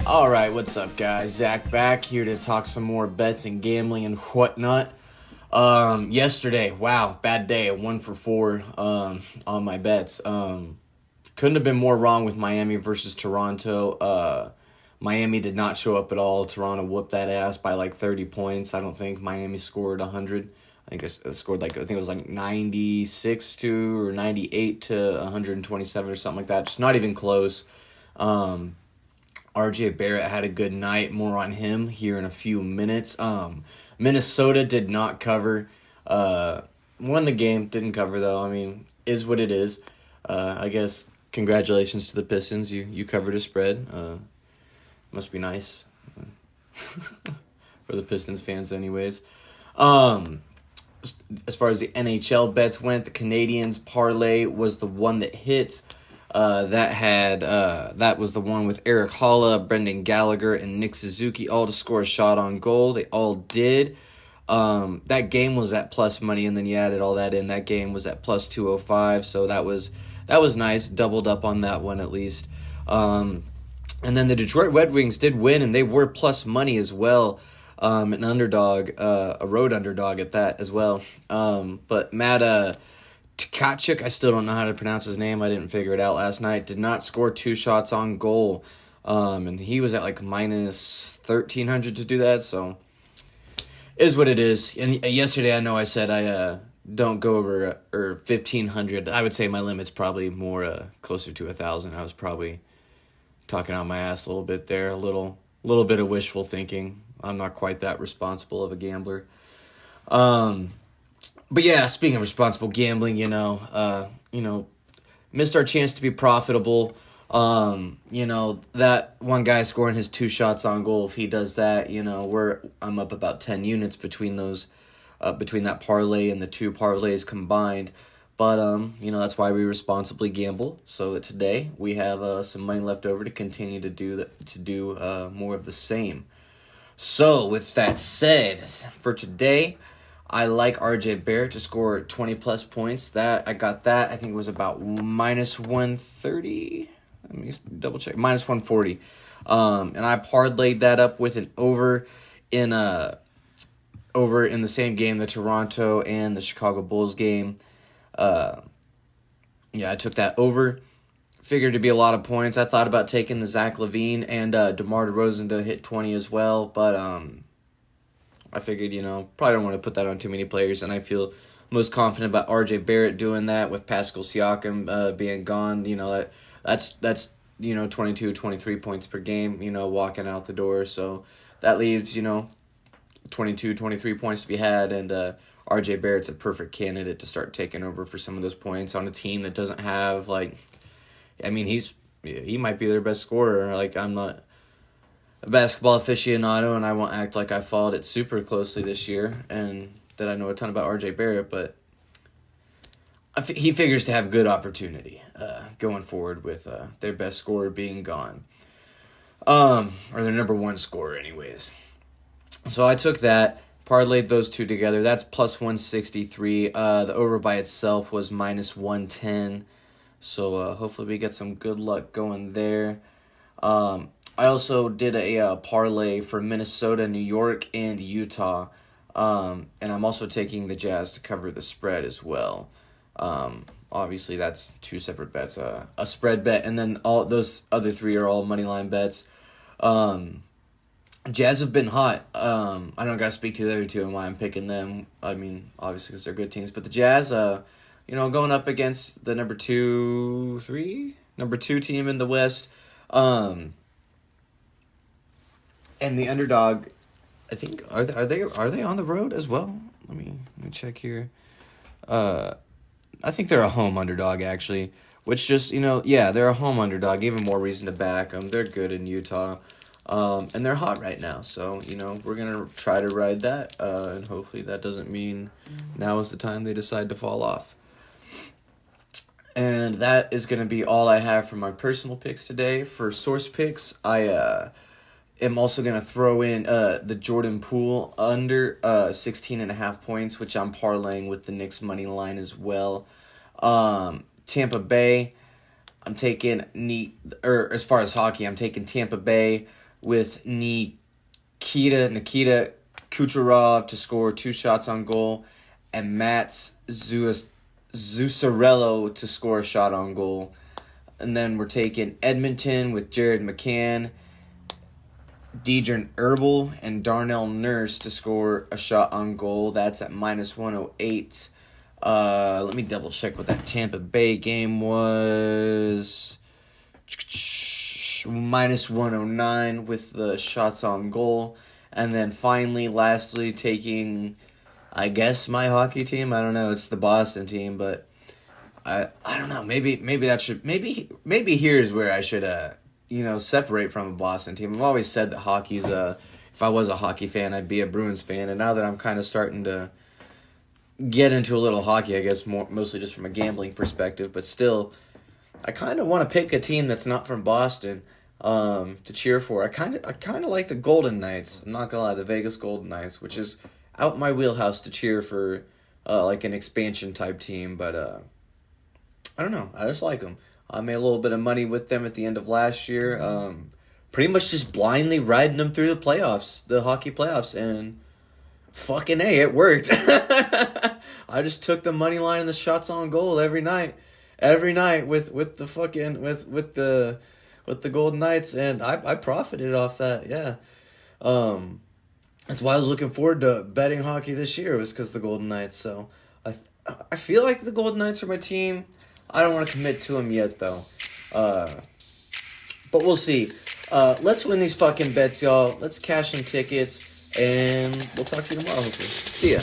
All right, what's up, guys? Zach back here to talk some more bets and gambling and whatnot. Yesterday, wow, bad day. 1 for 4 on my bets. Couldn't have been more wrong with Miami versus Toronto. Miami did not show up at all. Toronto whooped that ass by like 30 points. I don't think Miami scored 100. I think it scored I think it was like 96 to or 98 to 127 or something like that. Just not even close. RJ Barrett had a good night. More on him here in a few minutes. Minnesota did not cover. Won the game, didn't cover though. I mean, is what it is. I guess congratulations to the Pistons. You covered a spread. Must be nice for the Pistons fans, anyways. As far as the NHL bets went, the Canadiens parlay was the one that hit. That was the one with Eric Holla, Brendan Gallagher, and Nick Suzuki all to score a shot on goal. They all did. That game was at plus money, and then you added all that in. That game was at plus 205, so that was nice. Doubled up on that one at least. And then the Detroit Red Wings did win, and they were plus money as well. An underdog, a road underdog at that as well. But Matt Tkachuk, I still don't know how to pronounce his name. I didn't figure it out last night. Did not score 2 shots on goal. And he was at like minus 1,300 to do that, so is what it is. And yesterday I know I said I don't go over or 1,500. I would say my limit's probably more closer to 1,000. I was probably talking out my ass a little bit there, a little bit of wishful thinking. I'm not quite that responsible of a gambler. But yeah, speaking of responsible gambling, missed our chance to be profitable. That one guy scoring his 2 shots on goal, if he does that, I'm up about 10 units between those, between that parlay and the 2 parlays combined. But, that's why we responsibly gamble. So that today we have some money left over to continue to do more of the same. So with that said, for today, I like RJ Barrett to score 20-plus points. I got that. I think it was about minus 130. Let me double check. Minus 140. And I parlayed that up with an over in the same game, the Toronto and the Chicago Bulls game. I took that over. Figured to be a lot of points. I thought about taking the Zach LaVine and DeMar DeRozan to hit 20 as well, but I figured, probably don't want to put that on too many players, and I feel most confident about RJ Barrett doing that with Pascal Siakam being gone. That's 22, 23 points per game, walking out the door. So that leaves, 22, 23 points to be had, and RJ Barrett's a perfect candidate to start taking over for some of those points on a team that doesn't have, he might be their best scorer. I'm not a basketball aficionado, and I won't act like I followed it super closely this year and that I know a ton about RJ Barrett, but he figures to have good opportunity going forward with their best scorer being gone. Or their number 1 scorer anyways. So I took that, parlayed those 2 together. That's plus 163. The over by itself was minus 110. So hopefully we get some good luck going there. I also did a parlay for Minnesota, New York, and Utah. And I'm also taking the Jazz to cover the spread as well. Obviously, that's 2 separate bets. A spread bet, and then all those other 3 are all moneyline bets. Jazz have been hot. I don't got to speak to the other 2 and why I'm picking them. Obviously, because they're good teams. But the Jazz, going up against the number 2 team in the West. And the underdog, I think, are they on the road as well? Let me check here. I think they're a home underdog actually, which just they're a home underdog. Even more reason to back them. They're good in Utah, and they're hot right now. So we're gonna try to ride that, and hopefully that doesn't mean now is the time they decide to fall off. And that is going to be all I have for my personal picks today. For source picks, I am also going to throw in the Jordan Poole under 16.5 points, which I'm parlaying with the Knicks money line as well. Tampa Bay, I'm taking as far as hockey, I'm taking Tampa Bay with Nikita Kucherov to score 2 shots on goal, and Mats Zuccarello to score a shot on goal. And then we're taking Edmonton with Jared McCann, Deidre Herbal, and Darnell Nurse to score a shot on goal. That's at -108. Let me double check what that Tampa Bay game was. -109 with the shots on goal. And then finally, lastly, taking, I guess, my hockey team. I don't know. It's the Boston team, but I don't know. Maybe here's where I should separate from a Boston team. I've always said that hockey's if I was a hockey fan, I'd be a Bruins fan, and now that I'm kind of starting to get into a little hockey, I guess mostly just from a gambling perspective, but still, I kind of want to pick a team that's not from Boston to cheer for. I kind of like the Golden Knights. I'm not gonna lie, the Vegas Golden Knights, which is out my wheelhouse to cheer for, like an expansion type team, but I don't know. I just like them. I made a little bit of money with them at the end of last year. Pretty much just blindly riding them through the hockey playoffs, and fucking A, it worked. I just took the money line and the shots on goal every night with the Golden Knights, and I profited off that. Yeah. That's why I was looking forward to betting hockey this year, was because the Golden Knights. So I feel like the Golden Knights are my team. I don't want to commit to them yet, though. But we'll see. Let's win these fucking bets, y'all. Let's cash some tickets, and we'll talk to you tomorrow, hopefully. See ya.